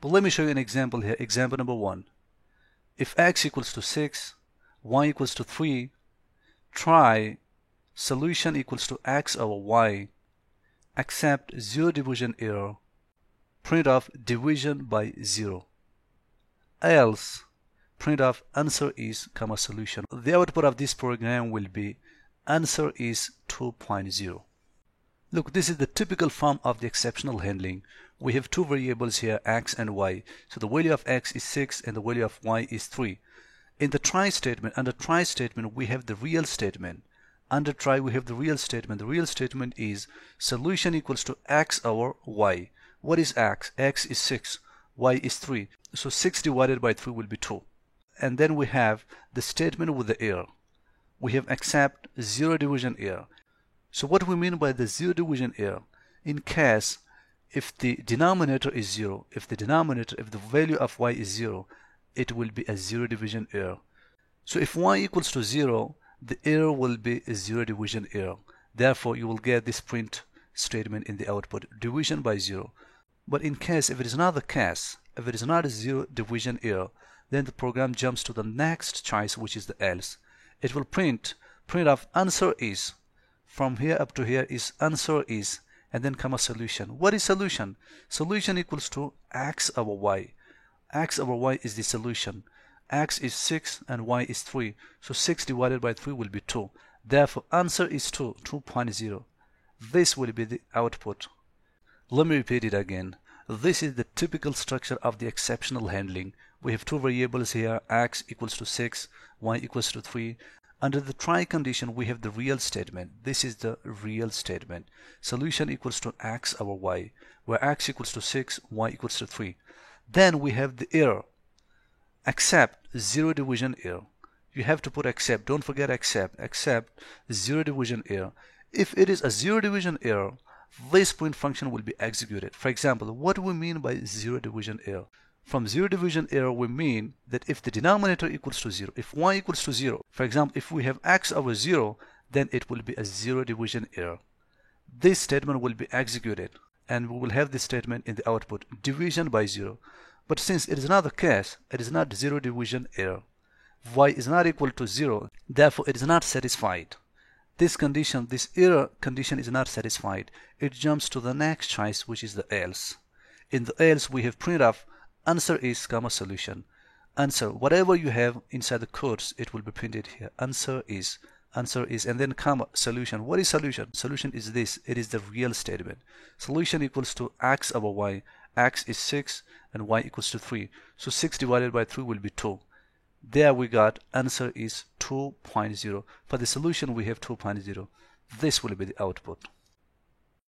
But let me show you an example here. Example number 1. If x equals to 6, y equals to 3, try solution equals to x over y, accept zero division error, print off division by 0. Else, print off answer is, comma, solution. The output of this program will be answer is 2.0. Look, this is the typical form of the exceptional handling. We have two variables here, x and y. So the value of x is 6 and the value of y is 3. In the try statement, under try statement, we have the real statement. Under try, we have the real statement. The real statement is solution equals to x over y. What is x? X is 6, y is 3. So 6 divided by 3 will be 2. And then we have the statement with the error. We have accept zero division error. So what we mean by the zero division error? In case if the denominator is 0, if the value of y is 0, it will be a zero division error. So if y equals to 0, the error will be a zero division error. Therefore, you will get this print statement in the output, division by 0. But in case if it is not the case, if it is not a zero division error, then the program jumps to the next choice, which is the else. It will print off answer is. From here up to here is answer is, and then come a solution. What is solution? Solution equals to x over y. X over y is the solution. X is 6 and y is 3. So 6 divided by 3 will be 2. Therefore, answer is 2.0. This will be the output. Let me repeat it again. This is the typical structure of the exceptional handling. We have two variables here, x equals to 6, y equals to 3. Under the try condition, we have the real statement. This is the real statement. Solution equals to x over y, where x equals to 6, y equals to 3. Then we have the error. Accept zero division error. You have to put accept. Don't forget accept. Accept zero division error. If it is a zero division error, this print function will be executed. For example, what do we mean by zero division error? From zero division error, we mean that if the denominator equals to 0, if y equals to 0, for example, if we have x over 0, then it will be a zero division error. This statement will be executed, and we will have this statement in the output, division by 0. But since it is not the case, it is not zero division error. Y is not equal to 0, therefore it is not satisfied. This condition, this error condition is not satisfied. It jumps to the next choice, which is the else. In the else, we have print off answer is, comma, solution. Answer, whatever you have inside the quotes, it will be printed here. Answer is, and then comma, solution. What is solution? Solution is this. It is the real statement. Solution equals to x over y. X is 6 and y equals to 3. So 6 divided by 3 will be 2. There we got answer is 2.0. For the solution, we have 2.0. This will be the output.